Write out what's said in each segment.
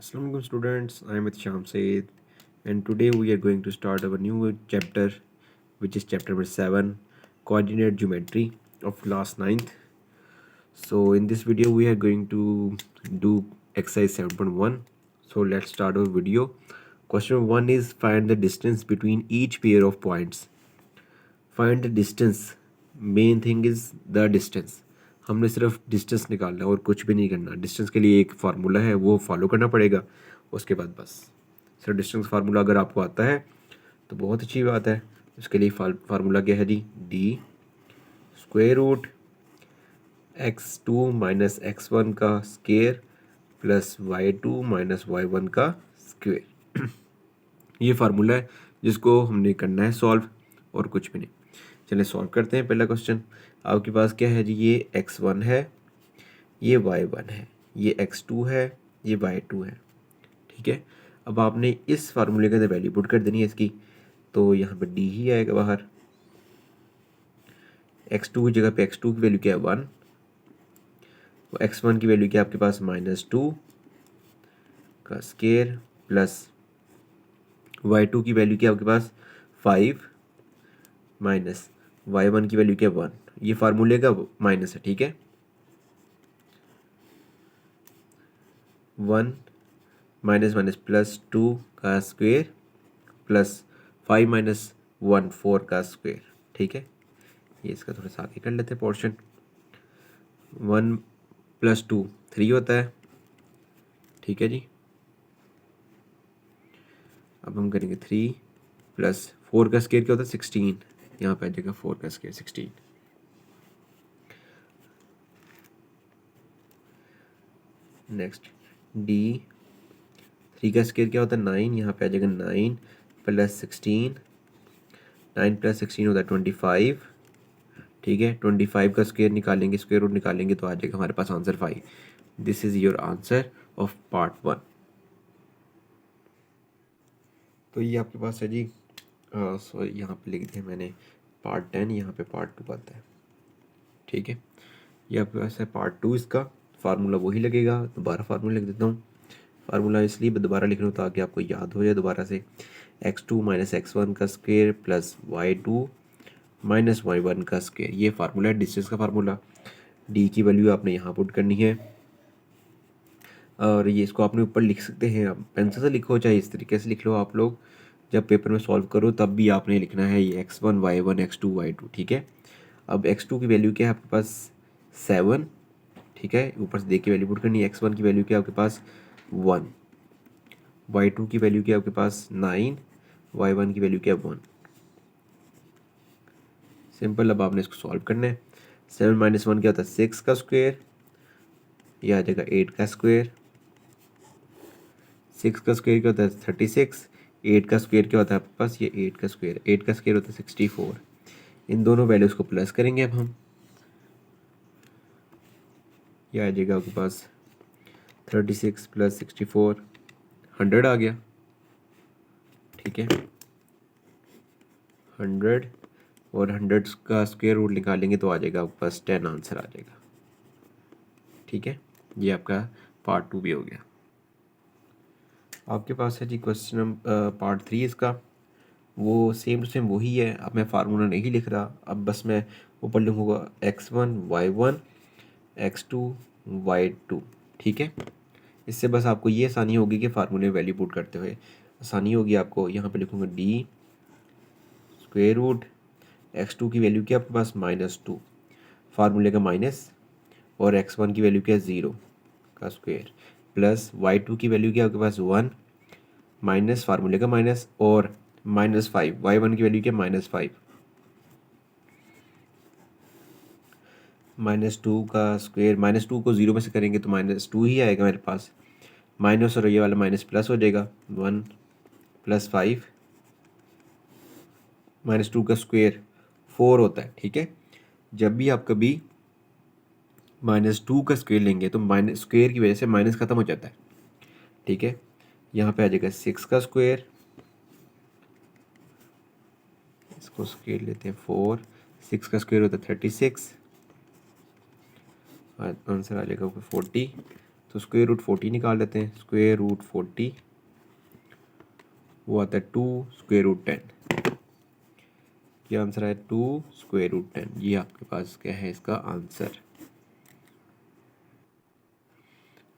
Assalamualaikum students, I am with Sham Said and today we are going to start our new chapter which is chapter number 7 coordinate geometry of class 9th. So in this video we are going to do exercise 7.1. So let's start our video. Question 1 is find the distance between each pair of points. Find the distance, main thing is the distance. हमने सिर्फ distance निकालना है और कुछ भी नहीं करना. Distance के लिए एक फार्मूला है वो फॉलो करना पड़ेगा. उसके बाद बस सिर्फ डिस्टेंस फार्मूला अगर आपको आता है तो बहुत अच्छी बात है. इसके लिए फार्मूला क्या है जी? D square root x2 minus x1 का square plus y2 minus y1 का स्क्वायर. ये फार्मूला है जिसको हमने करना है सॉल्व और कुछ भी नहीं. चलिए सॉल्व करते हैं. पहला क्वेश्चन आपके पास क्या है जी? ये x1 है, ये y1 है, ये x2 है, ये y2 है. ठीक है. अब आपने इस फार्मूले के अंदर वैल्यू पुट कर देनी है इसकी. तो यहाँ पे d ही आएगा बाहर. x2 की जगह पे x2 की वैल्यू क्या है? 1. x1 की वैल्यू क्या है आपके पास? -2 का स्क्वायर प्लस y2 की वैल्यू क्या है आपके पास? 5 माइनस y1 की वैल्यू क्या है? 1. ये फार्मूले का माइनस है. ठीक है. 1 माइनस माइनस प्लस 2 का स्क्वायर प्लस 5 माइनस 1 4 का स्क्वायर. ठीक है. ये इसका थोड़ा सा आगे कर लेते हैं पोर्शन. 1 प्लस 2 3 होता है. ठीक है जी. अब हम करेंगे 3 प्लस 4 का स्क्वायर क्या होता है? 16. यहाँ पे आ जाएगा 4 का स्क्वायर 16. नेक्स्ट डी 3 का स्क्वायर क्या होता है? 9. यहाँ पे आ जाएगा 9 प्लस 16. 9 प्लस 16 होता है 25. ठीक है. 25 का स्क्वायर निकालेंगे, स्क्वायर रूट निकालेंगे तो आ जाएगा हमारे पास answer 5. This is your answer of part 1. तो ये आपके पास है जी. सॉरी यहाँ पे लिख दिया मैंने पार्ट 10, यहाँ पे पार्ट 2 आता है. ठीक है. ये आपके पास है पार्ट 2. इसका फार्मूला वही लगेगा. दोबारा फार्मूला लिख देता हूँ. फार्मूला इसलिए दोबारा लिख रहा हूँ ताकि आपको याद हो जाए दोबारा से. x2 माइनस x1 का square plus y2 minus y1 का स्क्वायर. ये फार्मूला है डिस्टेंस का फार्मूला. d की वैल्यू आपने यहाँ पुट करनी है और ये इसको आपने ऊपर लिख सकते हैं. आप पेंसिल से लिखो चाहे इस तरीके से लिख लो. आप लोग जब पेपर में सॉल्व करो तब भी आपने लिखना है ये x1 y1 x2 y2. ठीक है. अब x2 की वैल्यू क्या है आपके पास? 7. ठीक है. ऊपर से देख के वैल्यू पुट करनी है. x1 की वैल्यू क्या है आपके पास? 1. y2 की वैल्यू क्या है आपके पास? 9. y1 की वैल्यू क्या है? 1. सिंपल. अब आपने इसको सॉल्व करना है. 7 माइनस 1 क्या होता है? 6 का स्क्वायर. यह आ जाएगा 8 का स्क्वायर. 6 का स्क्वायर क्या होता है? 36. 8 का स्क्वायर क्या होता है आपके पास? ये 8 का स्क्वायर. 8 का स्क्वायर होता है 64. इन दोनों वैल्यूज़ को प्लस करेंगे अब हम. यह आ जाएगा आपके पास 36 प्लस 64 100 आ गया. ठीक है. 100 और 100 का स्क्वायर रूट निकालेंगे तो आ जाएगा आपके पास 10 आंसर आ जाएगा. ठीक है. ये आपका पार्ट 2 भी हो गया. आपके पास है जी क्वेश्चन नंबर पार्ट 3. इसका वो सेम टू सेम वही है. अब मैं फार्मूला नहीं लिख रहा. अब बस मैं ऊपर लिखूँगा x1 y1 x2 y2. ठीक है. इससे बस आपको ये आसानी होगी कि फार्मूले में वैल्यू पुट करते हुए आसानी होगी आपको. यहाँ पे लिखूँगा डी स्क्वायर रूट x2 की वैल्यू क्या आपके पास? -2 फार्मूले का माइनस और x1 की वैल्यू क्या है? 0 का स्क्वायर प्लस y2 की वैल्यू क्या आपके पास? 1 माइनस फार्मूले का माइनस और -5 y1 की वैल्यू क्या? -5 -2 का स्क्वायर. -2 को 0 में से करेंगे तो -2 ही आएगा मेरे पास. माइनस और ये वाला माइनस प्लस हो जाएगा. 1 प्लस 5 -2 का स्क्वायर 4 होता है. ठीक है. जब भी आप कभी -2 का स्क्वायर लेंगे तो माइनस स्क्वायर की वजह से माइनस ख़त्म हो जाता है. ठीक है. यहाँ पे आ जाएगा 6 का स्क्वायर. इसको स्क्वायर लेते हैं 4. 6 का स्क्वायर होता है 36. आंसर आ जाएगा 40. तो स्क्वायर रूट 40 निकाल लेते हैं। स्क्वायर रूट 40 वो आता है 2 स्क्वायर रूट 10। ये आंसर है 2 स्क्वायर रूट 10। ये आपके पास क्या है इसका आंसर।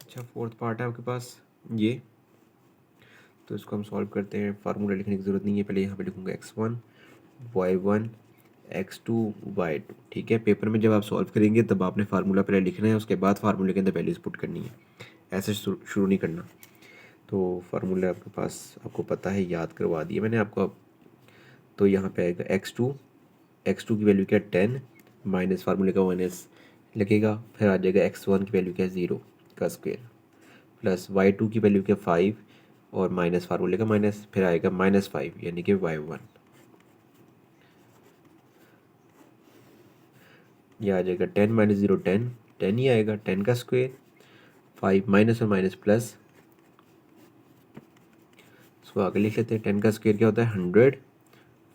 अच्छा, फोर्थ पार्ट है आपके पास ये, तो इसको हम सॉल्व करते हैं। फार्मूला लिखने की ज़रूरत नहीं है, पहले यहाँ पे लिखूँगा x1 y1 x2 y2। ठीक है, पेपर में जब आप सॉल्व करेंगे तब आपने फार्मूला पहले लिखना है, उसके बाद फार्मूले के अंदर वैल्यूज पुट करनी है, ऐसे शुरू नहीं करना। तो फार्मूला आपके पास आपको पता है, याद करवा दिया मैंने आपको। तो यहाँ पे आएगा x2 की वैल्यू क्या 10 माइनस फार्मूले का माइनस लगेगा, फिर आ जाएगा x1 की वैल्यू क्या 0 का स्क्वायर प्लस y2 की वैल्यू क्या 5 और माइनस फार्मूले का माइनस, फिर आएगा -5 यानी कि y1। ये आ जाएगा 10 माइनस 0 10, 10 ही आएगा, 10 का स्क्वायर, 5 माइनस और माइनस प्लस, इसको आगे लिख लेते हैं। 10 का स्क्वायर क्या होता है 100,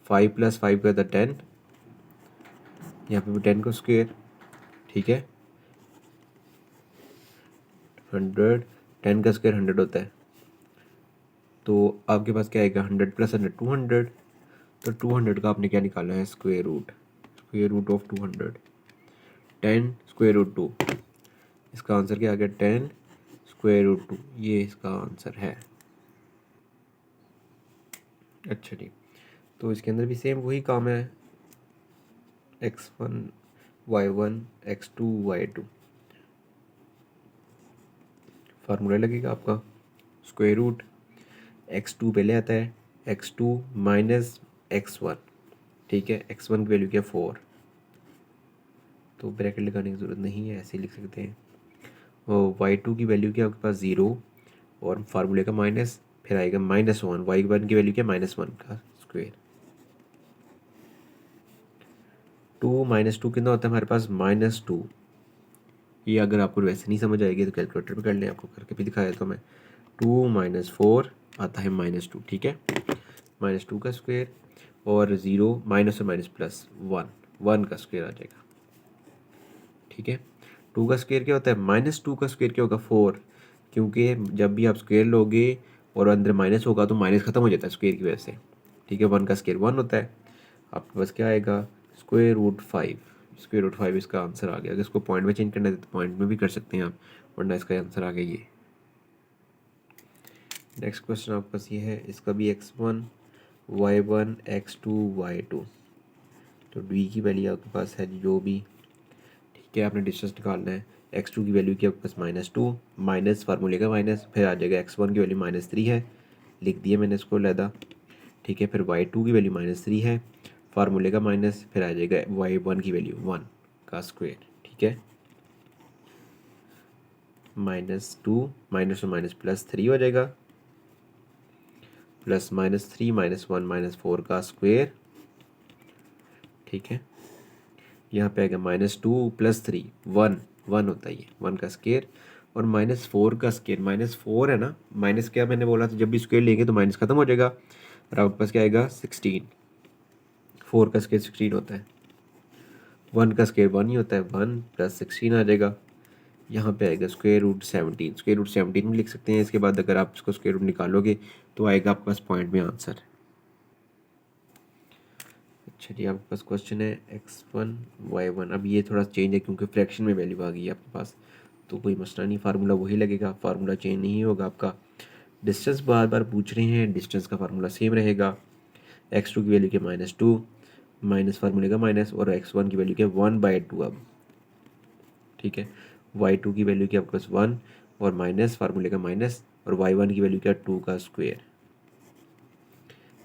5 प्लस 5 का होता है 10, यहाँ पे भी 10 का स्क्वायर। ठीक है, 100, 10 का स्क्वायर 100 होता है, तो आपके पास क्या आएगा 100 प्लस 100 200। तो 200 का आपने क्या निकाला है square root of 200, 10 square root 2। इसका आंसर क्या आ गया 10 स्क्वायर रूट 2, ये इसका आंसर है। अच्छा जी, तो इसके अंदर भी सेम वही काम है, x1 y1 x2 y2। Formula लगेगा आपका स्क्वायर रूट x2 पहले आता है, x2 माइनस x1। ठीक है, x1 की वैल्यू क्या 4, तो ब्रैकेट लगाने की ज़रूरत नहीं है, ऐसे ही लिख सकते हैं। और y2 की वैल्यू क्या आपके पास 0 और फार्मूले का माइनस, फिर आएगा -1, y1 की वैल्यू क्या -1 का स्क्वायर। 2 माइनस 2 कितना होता है हमारे पास -2। ये अगर आपको वैसे नहीं समझ आएगी तो कैलकुलेटर पे कर लें, आपको करके भी दिखाया तो मैं। 2 माइनस 4 आता है -2। ठीक है, -2 का स्क्वायर और 0 माइनस और माइनस प्लस 1 का स्क्वायर आ जाएगा। ठीक है, 2 का स्क्वायर क्या होता है -2 का स्क्वायर क्या होगा 4, क्योंकि जब भी आप स्क्वायर लोगे और अंदर माइनस होगा तो माइनस ख़त्म हो जाता है स्क्वायर की वजह से। ठीक है, 1 का स्क्वायर 1 होता है। आपके पास क्या आएगा स्क्वायर रूट 5। स्क्वायर रूट 5 इसका आंसर आ गया। अगर इसको पॉइंट में चेंज करना है तो पॉइंट में भी कर सकते हैं आप, वरना इसका आंसर आ गया ये। नेक्स्ट क्वेश्चन आपके पास ये है, इसका भी x1 y1 x2 y2। तो डी की वैल्यू आपके पास है जो भी। ठीक है, आपने डिस्टेंस निकालना है। x2 की वैल्यू की आपके पास -2 माइनस फार्मूले का माइनस, फिर आ जाएगा x1 की वैल्यू -3 है, लिख दिया मैंने इसको लहदा। ठीक है, फिर y2 की वैल्यू -3 है, फार्मूले का माइनस, फिर आ जाएगा y1 की वैल्यू 1 का स्क्वायर। ठीक है, -2 माइनस और माइनस +3 हो जाएगा, प्लस -3 -1 -4 का स्क्वायर। ठीक है, यहाँ पे आएगा -2 + 3 1 होता है, ये 1 का स्क्वायर और -4 का स्क्वायर। -4 है ना, माइनस क्या मैंने बोला था, जब भी स्क्वायर लेंगे तो माइनस खत्म हो जाएगा, और आपके पास क्या आएगा 16। 4 का स्क्वायर 16 होता है, 1 का स्क्वायर 1 ही होता है, 1 + 16 आ जाएगा। यहाँ पे आएगा स्क्वायर रूट 17। स्क्वायर रूट 17 भी लिख सकते हैं, इसके बाद अगर आप इसको स्क्वायर रूट निकालोगे तो आएगा आपके पास पॉइंट में आंसर। अच्छा जी, आपके पास क्वेश्चन है x1 y1। अब ये थोड़ा चेंज है क्योंकि फ्रैक्शन में वैल्यू आ गई है आपके पास, तो कोई मसला नहीं, फार्मूला वही लगेगा, फार्मूला चेंज नहीं होगा आपका। डिस्टेंस बार बार पूछ रहे हैं, डिस्टेंस का फार्मूला सेम रहेगा। x2 की वैल्यू के -2 माइनस फार्मूले का माइनस, और x1 की वैल्यू के 1/2 अब। ठीक है, y2 की वैल्यू के आपके पास 1 और माइनस फार्मूले का माइनस, और y1 की वैल्यू क्या 2 का स्क्वायर।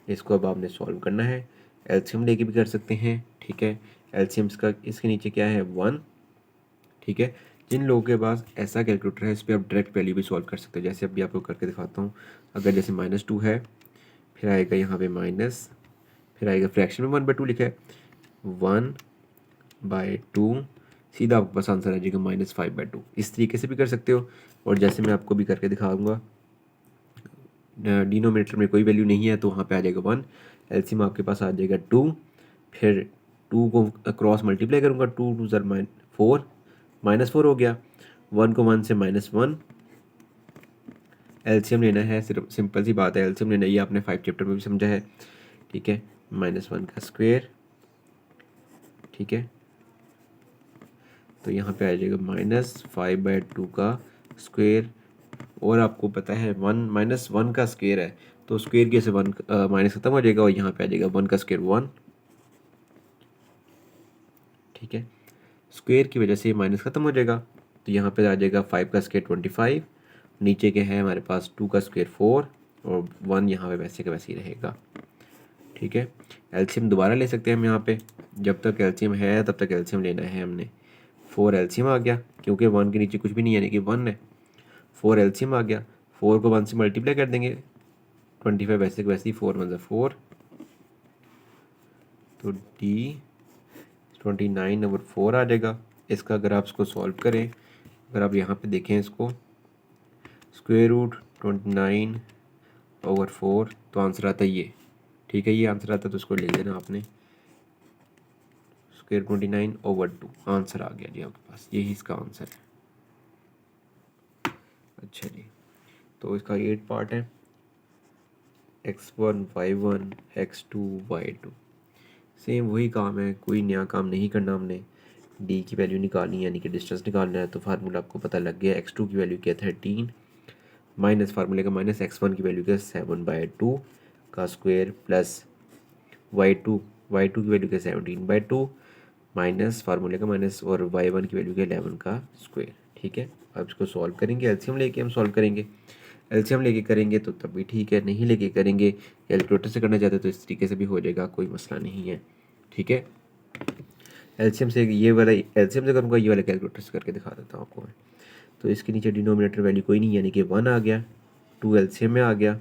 इसको अब आपने सॉल्व करना है, एलसीएम लेके भी कर सकते हैं। ठीक है, एलसीएम का इसके नीचे क्या है 1। ठीक है, जिन लोगों के पास ऐसा कैलकुलेटर है इस पर आप डायरेक्ट वैल्यू भी सॉल्व कर सकते हो, जैसे अभी आपको करके दिखाता हूँ। अगर जैसे -2 है, फिर आएगा यहाँ पे माइनस, फिर आएगा फ्रैक्शन में 1/2 लिखा है, 1/2, सीधा आपके पास आंसर आ जाएगा -5/2। इस तरीके से भी कर सकते हो, और जैसे मैं आपको भी करके दिखाऊंगा, डिनोमिनेटर में कोई वैल्यू नहीं है तो वहाँ पे आ जाएगा 1, एलसीएम आपके पास आ जाएगा 2, फिर 2 को क्रॉस मल्टीप्लाई करूँगा, 2 2 ज़र 4 -4 हो गया, 1 को 1 से -1, एलसीएम लेना है, सिर्फ सिंपल सी बात है, एलसीएम लेना, ये आपने 5 चैप्टर में भी समझा है, ठीक है। -1 का स्क्वायर, ठीक है, तो यहाँ पे आ जाएगा -5/2 का स्क्वायर। और आपको पता है -1 का स्क्वायर है, तो स्क्वायर के से वन माइनस खत्म हो जाएगा और यहाँ पे आ जाएगा 1 का स्क्वायर 1, ठीक है। स्क्वायर की वजह से माइनस खत्म हो जाएगा, तो यहाँ पे आ जाएगा 5 का स्क्वायर 25, नीचे के है हमारे पास 2 का स्क्वायर 4 और 1 यहाँ पे वैसे का वैसे ही रहेगा, ठीक है। एलसीएम दोबारा ले सकते हैं हम यहाँ पे, जब तक एलसीएम है तब तक एलसीएम लेना है हमने। 4 एलसीएम आ गया, क्योंकि 1 के नीचे कुछ भी नहीं यानी कि 1 है। 4 एलसीएम आ गया, 4 को 1 से मल्टीप्लाई कर देंगे, 25 वैसे के वैसे ही, 4 1 4, तो डी 29/4 आ जाएगा। इसका अगर आप इसको सॉल्व करें, अगर आप यहाँ पे देखें इसको, स्क्वायर रूट 29/4, तो आंसर आता है ये, ठीक है, ये आंसर आता है, तो इसको ले लेना आपने, स्क्वायर 29/2 आंसर आ गया जी आपके पास, यही इसका आंसर है। अच्छा जी, तो इसका 8 पार्ट है, x1 y1 x2 y2, same वही काम है, कोई नया काम नहीं करना हमने। डी की वैल्यू निकालनी है यानी कि डिस्टेंस निकालना है, तो फार्मूला आपको पता लग गया, x2 की वैल्यू क्या है 13, माइनस फार्मूले का माइनस x1 की वैल्यू क्या है 7/2 का स्क्वायर, प्लस y2 की वैल्यू क्या है 17/2, माइनस फार्मूले का माइनस, और y1 की वैल्यू क्या है 11 का स्क्वायर, ठीक है। अब इसको सॉल्व करेंगे, एलसीएम लेके हम सॉल्व करेंगे, एलसीएम लेके करेंगे तो तब भी ठीक है, नहीं लेके करेंगे, कैलकुलेटर से करना चाहते तो इस तरीके से भी हो जाएगा, कोई मसला नहीं है, ठीक है। एलसीएम से ये वाला एलसीएम से करूँगा, ये वाला कैलकुलेटर से करके दिखा देता हूँ आपको मैं। तो इसके नीचे डिनोमिनेटर वैल्यू कोई नहीं यानी कि 1 आ गया, 2 एलसीएम में आ गया,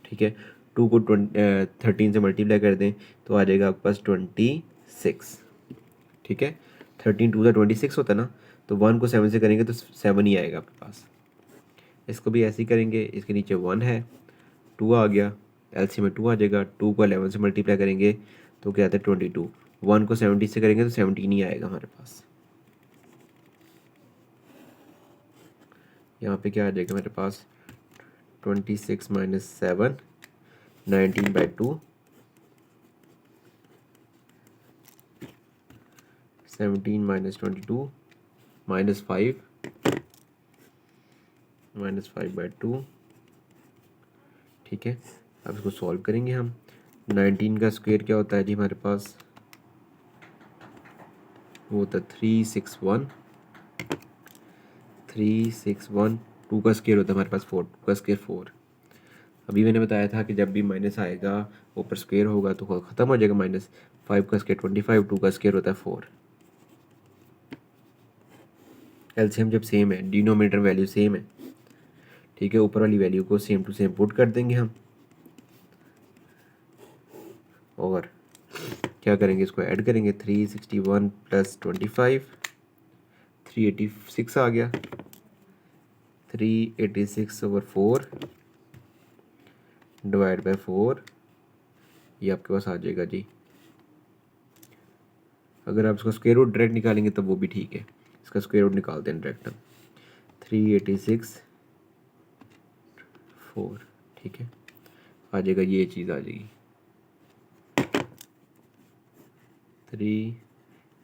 ठीक है। 2 को 13 से मल्टीप्लाई कर दें तो आ जाएगा आपके पास 26, ठीक है। 13 2 26 होता है ना, तो 1 को 7 से करेंगे तो 7 ही आएगा आपके पास। इसको भी ऐसे ही करेंगे, इसके नीचे 1 है, 2 आ गया, एलसीएम में 2 आ जाएगा, 2 को 11 से मल्टीप्लाई करेंगे तो क्या आता है 22, 1 को 70 से करेंगे तो 17 ही आएगा हमारे पास। यहाँ पे क्या आ जाएगा मेरे पास 26 - 7 19/2, 17 - 22 -5 -5/2, ठीक है। अब इसको सॉल्व करेंगे हम। 19 का स्क्वायर क्या होता है जी हमारे पास, वो होता है 361, 2 का स्क्वायर होता है हमारे पास 4, 2 का स्क्वायर 4। अभी मैंने बताया था कि जब भी माइनस आएगा ऊपर स्क्वायर होगा तो ख़त्म हो जाएगा माइनस। 5 का स्क्वायर 25, 2 का स्क्वायर होता है 4। एलसीएम जब सेम है, डिनोमिनेटर वैल्यू सेम है, ठीक है, ऊपर वाली वैल्यू को सेम टू सेम पुट कर देंगे हम, और क्या करेंगे, इसको ऐड करेंगे, 361 + 25 386 आ गया, 386/4 डिवाइड बाय 4, ये आपके पास आ जाएगा जी। अगर आप इसका स्क्वायर रूट डायरेक्ट निकालेंगे तब वो भी ठीक है, इसका स्क्वायर रूट निकालते हैं डायरेक्ट हम, 386/4, ठीक है, आ जाएगा, ये चीज़ आ जाएगी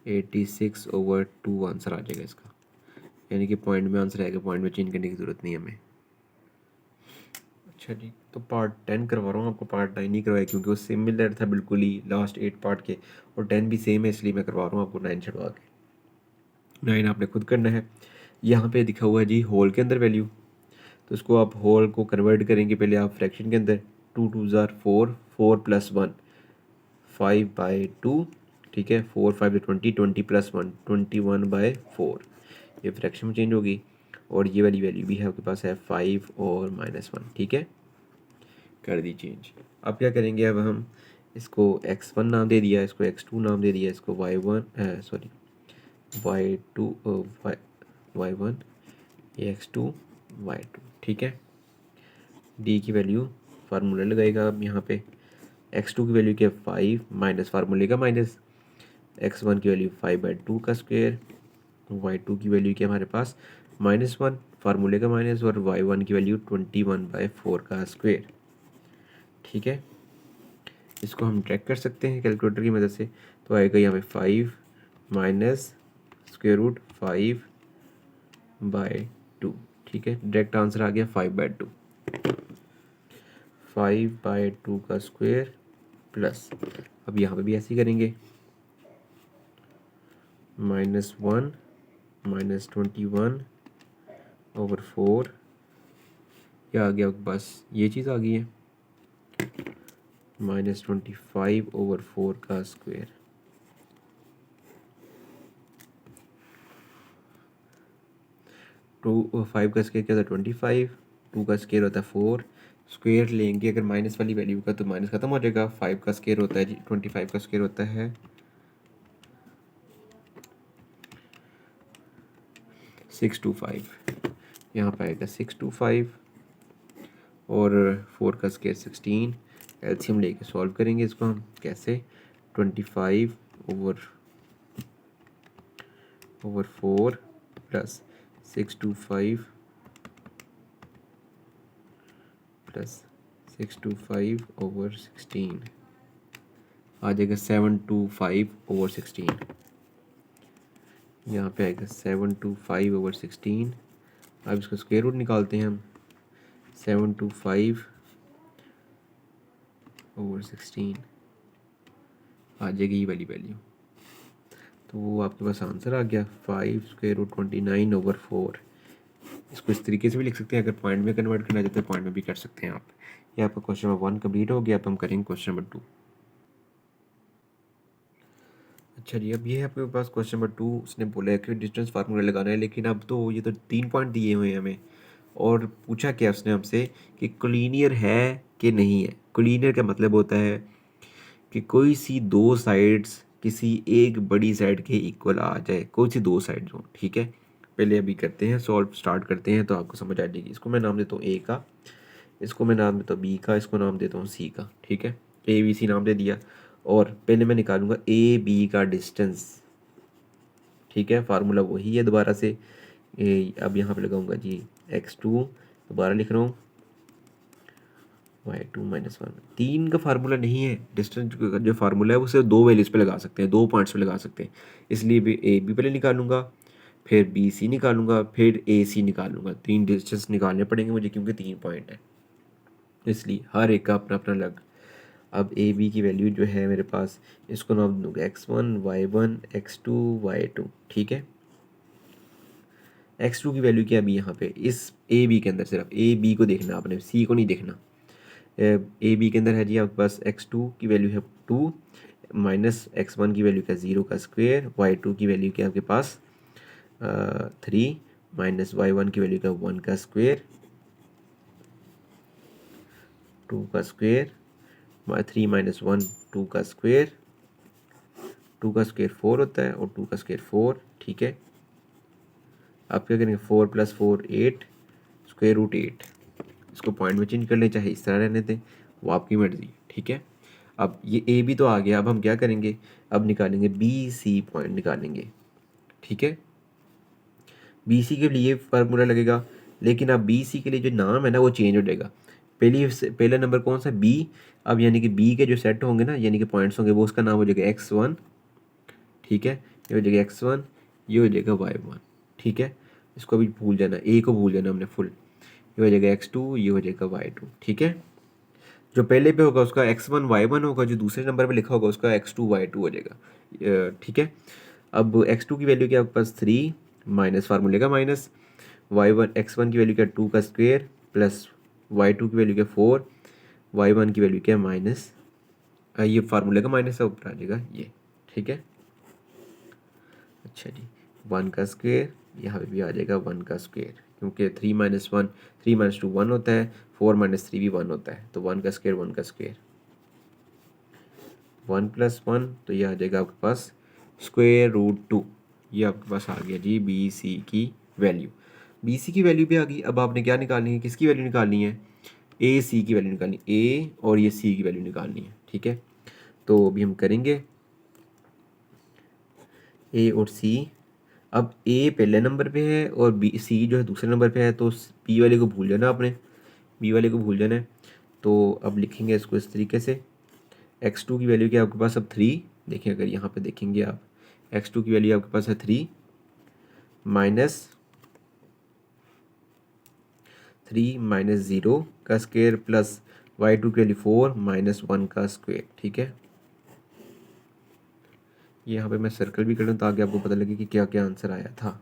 386/2 आंसर आ जाएगा इसका, यानी कि पॉइंट में आंसर आएगा, पॉइंट में चेंज करने की ज़रूरत नहीं है हमें। अच्छा जी, तो पार्ट 10 करवा रहा हूँ आपको, पार्ट 9 नहीं करवाया क्योंकि वो सिमिलर था बिल्कुल ही लास्ट 8 पार्ट के, और 10 भी सेम है इसलिए मैं करवा रहा हूँ आपको 9 छुड़वा के। 9 आपने खुद करना है। यहाँ पे दिखा हुआ है जी होल के अंदर वैल्यू, तो इसको आप होल को कन्वर्ट करेंगे पहले आप फ्रैक्शन के अंदर, 2 2 ज़ार 4, 4 + 1 5/2, ठीक है, 4 5 20, 20 + 1 21/4, ये फ्रैक्शन में चेंज होगी, और ये वाली वैल्यू भी है आपके पास है 5 और -1, ठीक है, कर दी चेंज। अब क्या करेंगे, अब हम इसको x1 नाम दे दिया, इसको x2 नाम दे दिया, इसको y1 सॉरी y2 y1, ये x2 y2, ठीक है। d की वैल्यू फार्मूला लगाएगा अब यहाँ पे, x2 की वैल्यू क्या 5 माइनस फार्मूले का माइनस, x1 की वैल्यू 5/2 का स्क्वायर, y2 की वैल्यू क्या हमारे पास -1, फार्मूले का माइनस और y1 की वैल्यू 21/4 का स्क्वायर। ठीक है, इसको हम ट्रैक कर सकते हैं कैलकुलेटर की मदद से। तो आएगा यहाँ पे 5 माइनस स्क्वायर रूट 5/2। ठीक है, डायरेक्ट आंसर आ गया 5/2। 5/2 का स्क्वायर प्लस, अब यहाँ पे भी ऐसे ही करेंगे, -1 -21/4। क्या आ गया, बस ये चीज़ आ गई है, -25/4 का स्क्वायर। टू 5 का स्क्वायर क्या होता है 25, 2 का स्क्वायर होता है 4। स्क्वायर लेंगे अगर माइनस वाली वैल्यू का तो माइनस खत्म हो जाएगा। 5 का स्क्वायर होता है जी 25 का स्क्वायर होता है 625। यहाँ पर आएगा 625 और 4 का स्क्वायर 16। एलसीएम लेके सॉल्व करेंगे इसको हम कैसे, 25/4 प्लस 625 प्लस 625/16 आ जाएगा 725/16। यहाँ पे आएगा 725/16। अब इसका स्क्वायर रूट निकालते हैं हम, 725/16 आ जाएगी ये वाली वैल्यू। तो वो आपके पास आंसर आ गया 5√29/4। इसको इस तरीके से भी लिख सकते हैं, अगर पॉइंट में कन्वर्ट करना चाहते हैं पॉइंट में भी कर सकते हैं आप। ये आपका क्वेश्चन नंबर 1 कंप्लीट हो गया। अब हम करेंगे क्वेश्चन नंबर 2। अच्छा जी, अब ये है आपके पास क्वेश्चन नंबर 2। उसने बोला है कि डिस्टेंस फार्मूला लगाना है, लेकिन अब तो ये तो 3 पॉइंट दिए हुए हैं हमें, और पूछा क्या उसने हमसे कि कोलिनियर है कि नहीं है। कोलिनियर का मतलब होता है कि कोई सी दो साइड्स किसी एक बड़ी साइड के इक्वल आ जाए, कोई सी दो साइड्स हो। ठीक है, पहले अभी करते हैं सॉल्व, स्टार्ट करते हैं तो आपको समझ आ जाएगी। इसको मैं नाम देता हूँ ए का, इसको मैं नाम देता हूँ बी का, इसको नाम देता हूँ सी का। ठीक है, ए बी सी नाम दे दिया, और पहले मैं निकालूंगा ए बी का डिस्टेंस। ठीक है, फार्मूला वही है दोबारा से। अब यहाँ पे लगाऊंगा जी x2, दोबारा लिख रहा हूँ y2 -1। 3 का फार्मूला नहीं है, डिस्टेंस जो फार्मूला है वो सिर्फ दो वैल्यूज़ पे लगा सकते हैं, दो पॉइंट्स पे लगा सकते हैं। इसलिए भी ए बी पहले निकालूंगा, फिर बी सी निकालूंगा, फिर ए सी निकालूंगा। 3 डिस्टेंस निकालने पड़ेंगे मुझे क्योंकि 3 पॉइंट है, इसलिए हर एक का अपना अपना अलग। अब ए बी की वैल्यू जो है मेरे पास, इसको नाम दूंगा x1 y1 x2 y2। ठीक है, x2 की वैल्यू क्या है अभी यहाँ पे इस ए बी के अंदर, सिर्फ ए बी को देखना आपने, सी को नहीं देखना। ए बी के अंदर है जी आपके पास x2 की वैल्यू है 2, माइनस x1 की वैल्यू क्या 0 का स्क्वायर, y2 की वैल्यू क्या आपके पास 3, माइनस y1 की वैल्यू क्या 1 का स्क्वायर, 2 का स्क्वायर, 3 - 1 2 का स्क्वायर, 2 का स्क्वायर 4 होता है और 2 का स्क्वायर 4। ठीक है, आप क्या करेंगे 4 + 4 8, स्क्वायर रूट 8। इसको पॉइंट में चेंज कर लें चाहे इस तरह रहने दें, वो आपकी मर्ज़ी। ठीक है, अब ये ए बी तो आ गया, अब हम क्या करेंगे, अब निकालेंगे बी सी पॉइंट निकालेंगे। ठीक है, बी सी के लिए फार्मूला लगेगा, लेकिन अब बी सी के लिए जो नाम है ना वो चेंज हो जाएगा। पहला नंबर कौन सा बी, अब यानी कि बी के जो सेट होंगे ना, यानी कि पॉइंट्स होंगे, वो उसका नाम हो जाएगा x1। ठीक है, ये हो जाएगा x1, ये हो जाएगा y1। ठीक है, इसको अभी भूल जाना, ए को भूल जाना हमने फुल। ये हो जाएगा x2, ये हो जाएगा y2। ठीक है, जो पहले पे होगा उसका x1 y1 होगा, जो दूसरे नंबर पे लिखा होगा उसका x2 y2 हो जाएगा। ठीक है, अब x2 की वैल्यू क्या आपके पास 3, माइनस फार्मूले का माइनस, y1 x1 की वैल्यू क्या 2 का स्क्वायर, प्लस y2 की वैल्यू क्या 4, y1 की वैल्यू क्या माइनस, ये फार्मूले का माइनस है, ऊपर आ जाएगा ये। ठीक है, अच्छा जी, 1 का स्क्वायर, यहाँ पे भी आ जाएगा 1 का स्क्वायर, क्योंकि 3 - 1 3 - 2 1 होता है, 4 - 3 भी 1 होता है, तो 1 का स्क्वायर 1 का स्क्वायर, 1 + 1, तो ये आ जाएगा आपके पास स्क्वायर रूट 2। ये आपके पास आ गया जी बी सी की वैल्यू। बी सी की वैल्यू भी आ गई। अब आपने क्या निकालनी है, किसकी वैल्यू निकालनी है, ए सी की वैल्यू निकालनी, ए और ये सी की वैल्यू निकालनी है। ठीक है, तो अभी हम करेंगे ए और सी। अब ए पहले नंबर पे है और बी सी जो है दूसरे नंबर पे है, तो बी वाले को भूल जाना आपने, बी वाले को भूल जाना है। तो अब लिखेंगे इसको इस तरीके से, x2 की वैल्यू क्या आपके पास अब 3, देखिए अगर यहाँ पे देखेंगे आप x2 की वैल्यू आपके पास है 3 माइनस 0 का स्क्वायर प्लस y2 की वैल्यू 4 माइनस 1 का स्क्वायर। ठीक है, यहाँ पे मैं सर्कल भी कर लूँ ताकि आपको पता लगे कि क्या क्या आंसर आया था।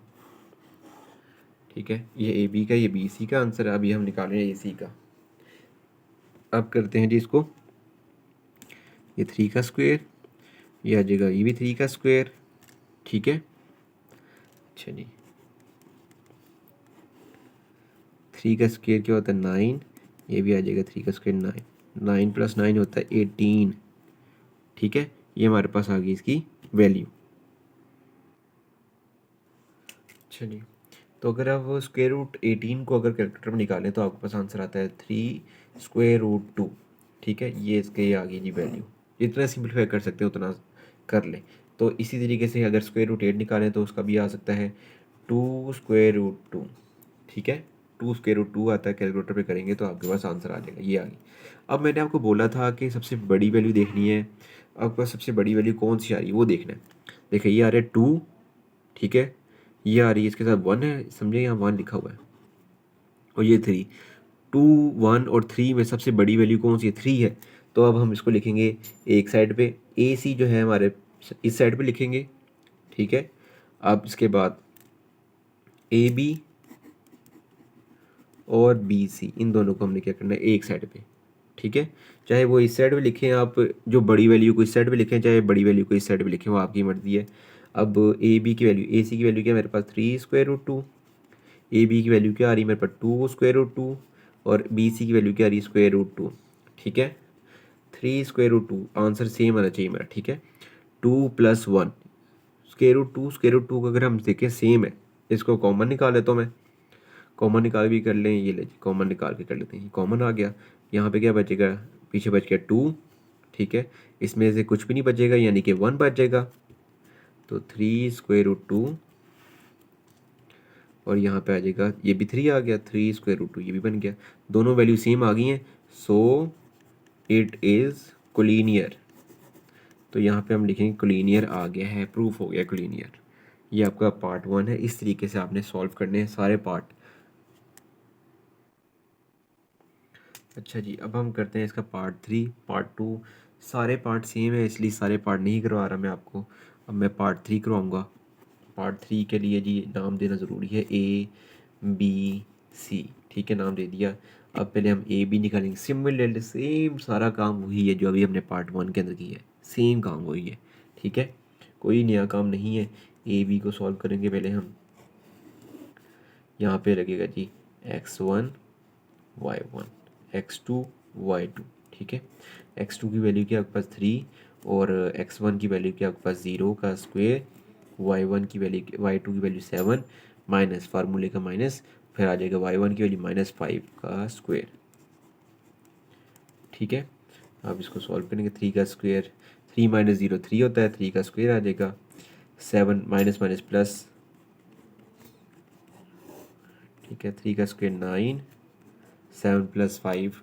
ठीक है, ये ए बी का, ये बी सी का आंसर है। अभी हम निकाल रहे हैं ए सी का। अब करते हैं जी इसको, ये 3 का स्क्वायर, ये आ जाएगा ये भी 3 का स्क्वायर। ठीक है, अच्छा जी, 3 का स्क्वायर क्या होता है 9, ये भी आ जाएगा 3 का स्क्वायर 9, 9 प्लस 9 होता है 18। ठीक है, ये हमारे पास आ गई इसकी वैल्यू। अच्छा जी, तो अगर आप स्क्वायर रूट 18 को अगर कैलकुलेटर में निकालें तो आपके पास आंसर आता है 3√2। ठीक है, ये इसके ये आ गई जी वैल्यू। जितना सिंप्लीफाई कर सकते हैं उतना कर लें। तो इसी तरीके से अगर स्क्वायर रूट 8 निकालें तो उसका भी आ सकता है 2√2। ठीक है, 2√2 आता है, कैलकुलेटर पे करेंगे तो आपके पास आंसर आ जाएगा, ये आ गई। अब मैंने आपको बोला था कि सबसे बड़ी वैल्यू देखनी है, आपके पास सबसे बड़ी वैल्यू कौन सी आ रही है वो देखना है। देखिए ये आ रहा है 2, ठीक है, ये आ रही है, इसके साथ 1 है, समझे, यहाँ 1 लिखा हुआ है, और ये 3। 2, 1 और 3 में सबसे बड़ी वैल्यू कौन सी है, 3 है। तो अब हम इसको लिखेंगे एक साइड पे, ए सी जो है हमारे इस साइड पे लिखेंगे। ठीक है, अब इसके बाद ए बी और बी सी, इन दोनों को हमने क्या करना है एक साइड पे। ठीक है, चाहे वो इस साइड पे लिखें आप, जो बड़ी वैल्यू को इस साइड पे लिखें, चाहे बड़ी वैल्यू को इस साइड पे लिखें, वो आपकी मर्जी है। अब ए बी की वैल्यू, ए सी की वैल्यू क्या है मेरे पास 3√2, ए बी की वैल्यू क्या आ रही है मेरे पास 2√2, और बी सी की वैल्यू क्या आ रही है √2। ठीक है, 3√2, आंसर सेम आना चाहिए मेरा। ठीक है, 2+1 √2 का अगर हम देखें सेम है, इसको कॉमन निकाल लेता हूँ मैं, कॉमन निकाल भी कर लें, ये ले कॉमन निकाल के कर लेते हैं, कॉमन आ गया। यहाँ पे क्या बचेगा, पीछे बच गया 2। ठीक है, इसमें से कुछ भी नहीं बचेगा, यानी कि 1 बच जाएगा। तो 3√2, और यहाँ पे आ जाएगा, ये भी 3 आ गया, 3√2 ये भी बन गया, दोनों वैल्यू सेम आ गई हैं। सो इट इज़ कोलिनियर। तो यहाँ पे हम लिखेंगे कोलिनियर आ गया है, प्रूफ हो गया कोलिनियर। ये आपका पार्ट 1 है, इस तरीके से आपने सॉल्व करने हैं सारे पार्ट। अच्छा जी, अब हम करते हैं इसका पार्ट 3, पार्ट 2। सारे पार्ट सेम है इसलिए सारे पार्ट नहीं करवा रहा मैं आपको, अब मैं पार्ट 3 करवाऊँगा। पार्ट 3 के लिए जी नाम देना ज़रूरी है, ए बी सी। ठीक है, नाम दे दिया। अब पहले हम ए बी निकालेंगे, सिमिलरली सेम सारा काम वही है जो अभी हमने पार्ट 1 के अंदर किया है, सेम काम वही है। ठीक है, कोई नया काम नहीं है। ए बी को सॉल्व करेंगे पहले हम, यहाँ पे लगेगा जी x1 y1 x2 y2। ठीक है, x2 की वैल्यू क्या आपके पास 3, और x1 की वैल्यू क्या आपके पास 0 का स्क्वायर, y1 की वैल्यू, y2 की वैल्यू 7 माइनस फार्मूले का माइनस, फिर आ जाएगा y1 की वैल्यू -5 का स्क्वायर। ठीक है, अब इसको सॉल्व करेंगे, 3 का स्क्वायर, 3 माइनस 0 3 होता है, 3 का स्क्वायर आ जाएगा, 7 माइनस माइनस प्लस। ठीक है, 3 का स्क्वायर 9, 7 प्लस 5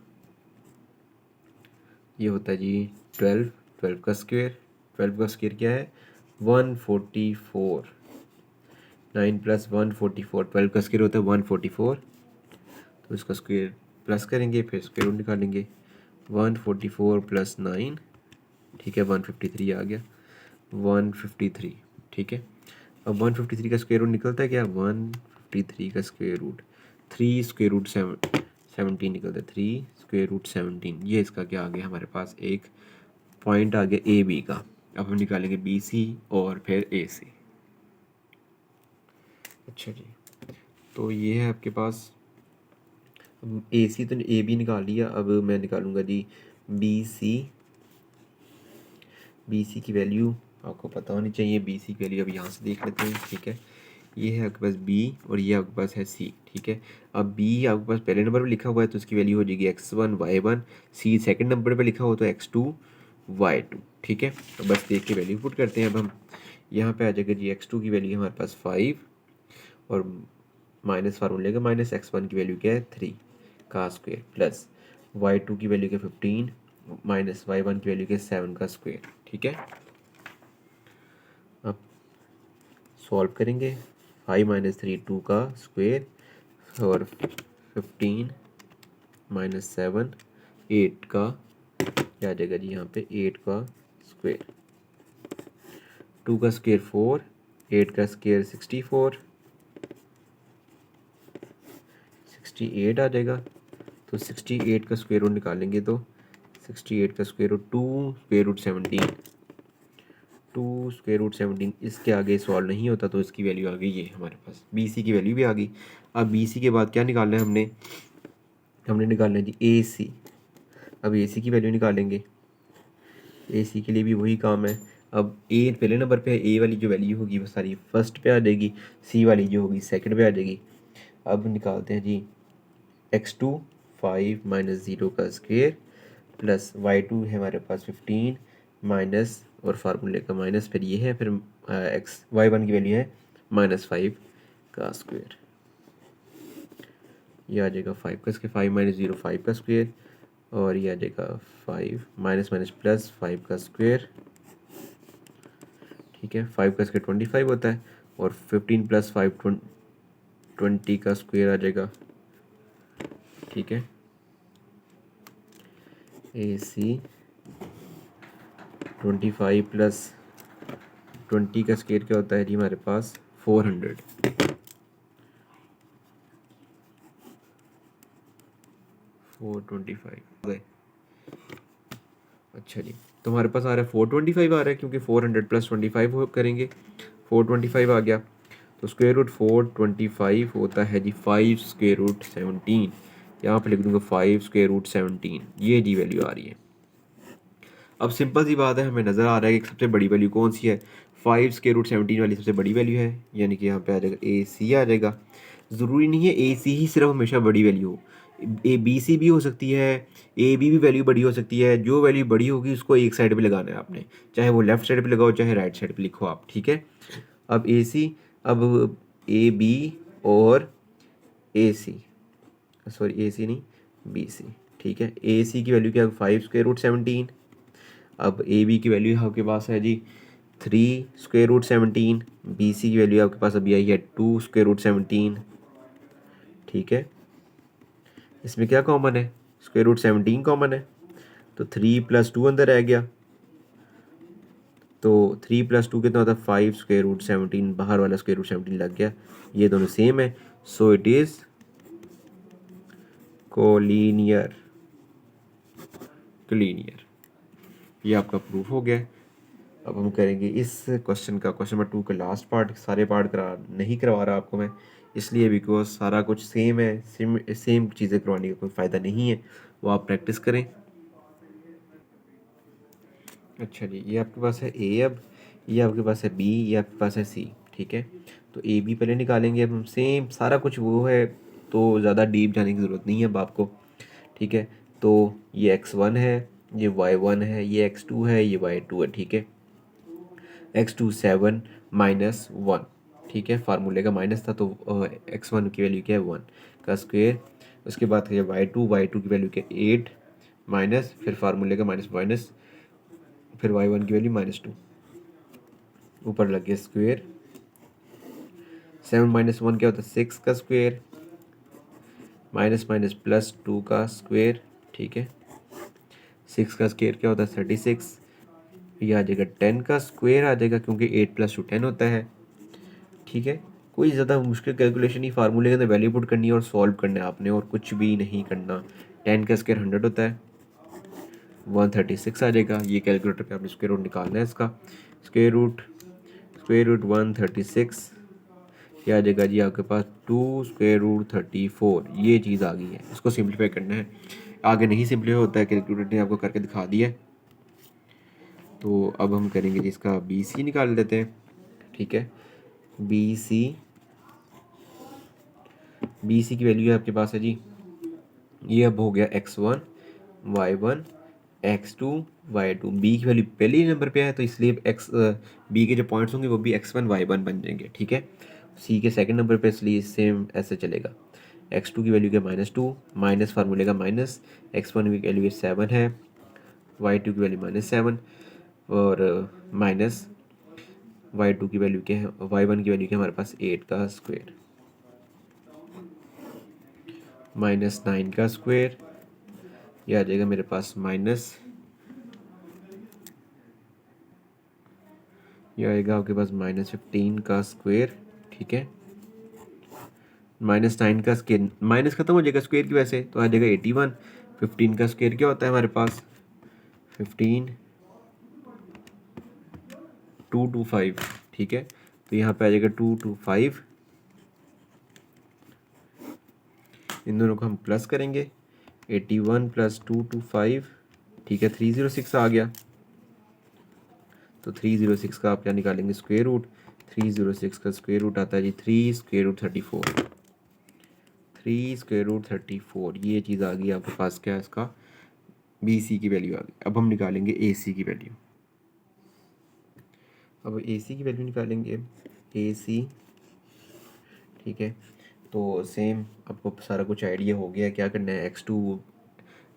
ये होता है जी 12, 12 का स्क्वायर, 12 का स्क्वायर क्या है 144, 9 प्लस 144, 12 का स्क्वायर होता है 144। तो इसका स्क्वायर प्लस करेंगे, फिर स्क्वायर रूट निकालेंगे, 144 प्लस 9, ठीक है 153 आ गया, 153। ठीक है, अब 153 का स्क्वायर रूट निकलता है क्या, 153 का स्क्वायर रूट 3 स्क्वायर रूट 17 निकलता है, 3 स्क्वायर रूट 17। ये इसका क्या आ गया हमारे पास, एक पॉइंट आ गया ए बी का। अब हम निकालेंगे बी सी और फिर ए सी। अच्छा जी, तो ये है आपके पास, ए सी तो ए बी निकाल लिया, अब मैं निकालूंगा G B C. B C की वैल्यू आपको पता होनी चाहिए, बी सी की वैल्यू अब यहाँ से देख लेते हैं। ठीक है, ये है आपके पास बी और ये आपके पास है सी। ठीक है, अब बी आपके पास पहले नंबर पर लिखा हुआ है तो उसकी वैल्यू हो जाएगी x1 y1, सी सेकंड नंबर पर लिखा हो तो x2 y2। ठीक है, तो बस देख के वैल्यू पुट करते हैं। अब हम यहाँ पे आ जाएगा जी x2 की वैल्यू हमारे पास 5 और माइनस फार्मूले का माइनस x1 की वैल्यू क्या है 3 का स्क्वायर प्लस y2 की वैल्यू क्या 15 माइनस y1 की वैल्यू क्या 7 का स्क्वायर। ठीक है, अब सॉल्व करेंगे। 5 माइनस 3 2 का स्क्वायर और 15 माइनस 7 8 का क्या आ जाएगा जी यहाँ पे 8 का स्क्वायर। 2 का स्क्वायर 4, 8 का स्क्वायर 64, 68 आ जाएगा। तो 68 का स्क्वायर रूट निकालेंगे तो 68 का square root 2 square root 17, 2 square root 17 इसके आगे सॉल्व नहीं होता तो इसकी वैल्यू आ गई ये हमारे पास। बी सी की वैल्यू भी आ गई। अब बी सी के बाद क्या निकालना है हमने निकालना है जी ए सी। अब ए सी की वैल्यू निकालेंगे। ए सी के लिए भी वही काम है। अब ए पहले नंबर पे है, ए वाली जो वैल्यू होगी वो सारी फर्स्ट पे आ जाएगी, सी वाली जो होगी सेकंड पे आ जाएगी। अब निकालते हैं जी x2 5 माइनस 0 का स्क्वेयर प्लस y2 है हमारे पास 15 माइनस और फार्मूले का माइनस फिर ये है, फिर y1 की वैल्यू है -5 का स्क्वेयर। ये आ जाएगा 5 का स्क्वेयर, 5 माइनस 0 5 का स्क्वेयर और ये आ जाएगा 5 माइनस माइनस प्लस 5 का स्क्वेयर। ठीक है, 5 का स्क्वायर 25 होता है और 15 प्लस 5 20 का स्क्वायर आ जाएगा। ठीक है, ए सी 25 प्लस 20 का स्क्वायर क्या होता है जी हमारे पास 400। 425 अच्छा जी, तो हमारे पास आ रहा है 425 आ रहा है क्योंकि 400 प्लस 25 करेंगे 425 आ गया। तो स्क्वायर रूट 425 होता है जी 5 स्क्वायर रूट 17। यहाँ पे लिख दूंगा 5 स्क्वायर रूट 17, ये जी वैल्यू आ रही है। अब सिंपल सी बात है, हमें नज़र आ रहा है कि सबसे बड़ी वैल्यू कौन सी है, 5 स्क्वायर रूट 17 वाली सबसे बड़ी वैल्यू है, यानी कि यहाँ पे आ जाएगा ए सी आ जाएगा। ज़रूरी नहीं है ए सी ही सिर्फ हमेशा बड़ी वैल्यू हो, ए बी सी भी हो सकती है, ए बी भी वैल्यू बड़ी हो सकती है। जो वैल्यू बड़ी होगी उसको एक साइड पे लगाना है आपने, चाहे वो लेफ्ट साइड पे लगाओ चाहे राइट साइड पे लिखो आप। ठीक है, अब ए सी, अब ए बी और ए सी, सॉरी ए सी नहीं बी सी। ठीक है, ए सी की वैल्यू क्या है 5 स्क्वायर रूट 17। अब ए बी की वैल्यू आपके पास है जी 3 स्क्वायर रूट 17, बी सी की वैल्यू आपके पास अभी आई है 2 स्क्वायर रूट 17। ठीक है, इसमें क्या कॉमन है, स्क्वायर रूट 17 कॉमन है, तो 3 प्लस 2 अंदर रह गया, तो 3 प्लस 2 कितना होता है 5 स्क्वायर रूट 17, बाहर वाला स्क्वायर रूट 17 लग गया, ये दोनों सेम है, so it is collinear. Cleaner, ये आपका प्रूफ हो गया। अब हम करेंगे इस क्वेश्चन का, क्वेश्चन नंबर 2 का लास्ट पार्ट। सारे पार्ट नहीं करवा रहा आपको मैं, इसलिए बिकॉज सारा कुछ सेम है, सेम चीज़ें करवाने का कोई फ़ायदा नहीं है, वो आप प्रैक्टिस करें। अच्छा जी, ये आपके पास है ए, अब ये आपके पास है बी, ये आपके पास है सी। ठीक है, तो ए बी पहले निकालेंगे। अब हम सेम सारा कुछ वो है, तो ज़्यादा डीप जाने की ज़रूरत नहीं है अब आपको। ठीक है, तो ये x1 है, ये y1 है, ये x2 है, ये y2 है। ठीक है, x2 7 माइनस 1। ठीक है, फार्मूले का माइनस था तो x1 की वैल्यू क्या है 1 का स्क्वायर। उसके बाद y2 की वैल्यू क्या 8 माइनस फिर फार्मूले का माइनस माइनस फिर y1 की वैल्यू -2, ऊपर लग गया स्क्वायर। 7 माइनस 1 क्या होता है 6 का स्क्वायर माइनस माइनस प्लस 2 का स्क्वायर। ठीक है, 6 का स्क्वायर क्या होता है 36, ये आ जाएगा 10 का स्क्वायर आ जाएगा क्योंकि 8 प्लस 2 10 होता है। ठीक है, कोई ज़्यादा मुश्किल कैलकुलेशन नहीं, फार्मूले के अंदर वैल्यू पुट करनी है और सॉल्व करना है आपने, और कुछ भी नहीं करना। 10 का स्क्वायर 100 होता है, 136 आ जाएगा। ये कैलकुलेटर पे आपने स्क्वायर रूट निकालना है इसका। स्क्वायर रूट 136 क्या आ जाएगा जी आपके पास 2 स्क्वायर रूट 34, ये चीज़ आ गई है। इसको सिंप्लीफाई करना है, आगे नहीं सिंप्लीफाई होता है, कैलकुलेटर ने आपको करके दिखा दिया है। तो अब हम करेंगे जी इसका बी सी निकाल लेते हैं। ठीक है, बी सी की वैल्यू है आपके पास है जी, ये अब हो गया x1 y1 x2 y2, B की वैल्यू पहले ही नंबर पे है तो इसलिए एक्स बी के जो पॉइंट्स होंगे वो भी x1 y1 बन जाएंगे, ठीक है। सी के सेकंड नंबर पे इसलिए सेम ऐसे चलेगा। x2 की वैल्यू क्या -2, माइनस फार्मूले का माइनस, x1 की वैल्यू 7 है, y2 की वैल्यू -7 और माइनस y2 की वैल्यू क्या है, y1 की वैल्यू क्या है हमारे पास 8 का स्क्वायर -9 का स्क्वायर, यह आ जाएगा मेरे पास यह आएगा आपके पास -15 का स्क्वायर, ठीक है। -9 का स्क्वायर, माइनस खत्म हो जाएगा स्क्वायर की वजह से तो आ जाएगा 81। 15 का स्क्वायर क्या होता है हमारे पास 15 225, ठीक है। तो यहाँ पे आ जाएगा 225, इन दोनों को हम प्लस करेंगे 81 + 225, ठीक है 306 आ गया। तो 306 का आप क्या निकालेंगे स्क्वायर रूट, 306 का स्क्वायर रूट आता है जी 3 स्क्वायर रूट 34, 3 स्क्वायर रूट 34, ये चीज़ आ गई आपके पास, क्या इसका बी सी की वैल्यू आ गई। अब हम निकालेंगे ए सी की वैल्यू, अब ए सी की वैल्यू निकालेंगे ए सी, ठीक है। तो सेम आपको सारा कुछ आइडिया हो गया क्या करना है, x2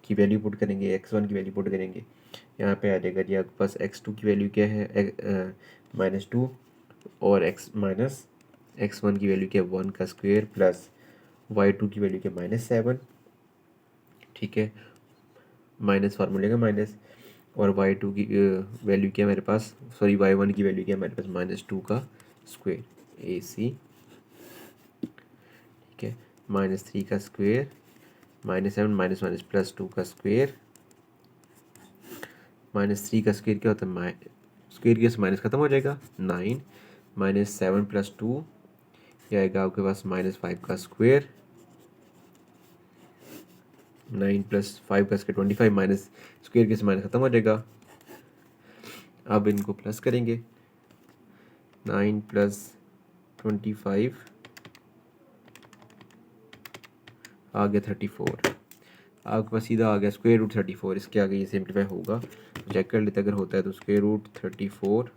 की वैल्यू पुट करेंगे, x1 की वैल्यू पुट करेंगे, यहाँ पे आ जाएगा जी आपके पास x2 की वैल्यू क्या है -2 और x1 की वैल्यू क्या है 1 का स्क्वायर प्लस y2 की वैल्यू क्या -7, ठीक है, माइनस फार्मूले का माइनस, और y2 की वैल्यू क्या है मेरे पास, सॉरी y1 की वैल्यू क्या है मेरे पास -2 का स्क्वायर ए सी, ठीक है, -3 का स्क्वायर -7 माइनस माइनस +2 का स्क्वायर, -3 का स्क्वायर क्या होता है स्क्वायर के माइनस खत्म हो जाएगा 9 -7 + 2, यह आएगा आपके पास -5 का स्क्वायर, 9 + 5 का स्क्वायर 25, माइनस स्क्वायर के माइनस खत्म हो जाएगा। अब इनको प्लस करेंगे 9 + 25 आ गया 34, आपके पास सीधा आ गया स्क्वायर रूट 34, इसके आगे ये सिंप्लीफाई होगा, चेक कर लेते अगर होता है तो स्क्वायर रूट 34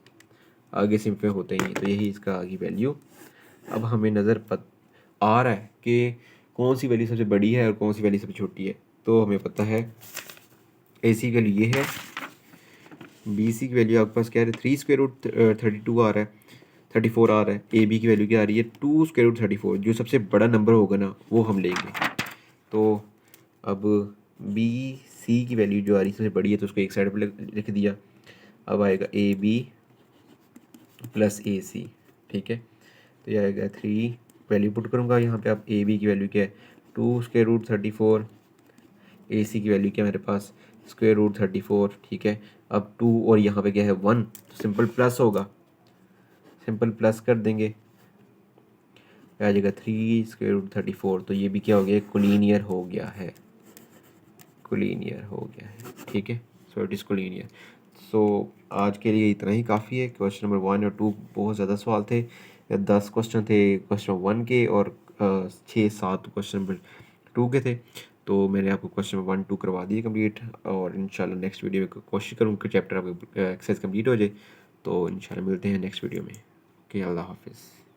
आगे सिंप्लीफाई होता ही नहीं, तो यही इसका आगे वैल्यू। अब हमें नज़र आ रहा है कि कौन सी वैल्यू सबसे बड़ी है और कौन सी वैल्यू सबसे छोटी है, तो हमें पता है ए सी की वैल्यू ये है, बी सी की वैल्यू आपके पास क्या है 3 स्क्वायर रूट 32 आ रहा है, 34 आ रहा है, ए बी की वैल्यू क्या आ रही है 2 स्क्वायर रूट 34, जो सबसे बड़ा नंबर होगा ना वो हम लेंगे। तो अब बी सी की वैल्यू जो आ रही है सबसे बड़ी है तो उसको एक साइड पर लिख दिया, अब आएगा ए बी प्लस ए सी, ठीक है। तो यह आएगा 3, वैल्यू पुट करूँगा यहाँ पे, आप ए बी की वैल्यू क्या है 2 स्क्वायर रूट 34, ए सी की वैल्यू क्या है मेरे पास स्क्वायर रूट 34, ठीक है। अब 2 और यहाँ पे क्या है 1, तो सिंपल प्लस होगा, सिंपल प्लस कर देंगे, आ जाएगा 3 स्क्वायर रूट 34, तो ये भी क्या हो गया कोलिनियर हो गया है, कोलिनियर हो गया है, ठीक है। So it is collinear. So आज के लिए इतना ही काफ़ी है। क्वेश्चन नंबर 1 और 2 बहुत ज़्यादा सवाल थे, 10 क्वेश्चन थे क्वेश्चन 1 के और 6-7 क्वेश्चन नंबर 2 के थे, तो मैंने आपको क्वेश्चन नंबर 1 2 करवा दिए कंप्लीट, और इंशाल्लाह नेक्स्ट वीडियो में कोशिश करूँगा कि चैप्टर आपका एक्सरसाइज कंप्लीट हो जाए। तो इंशाल्लाह मिलते हैं नेक्स्ट वीडियो में। ओके, अल्लाह हाफिज़।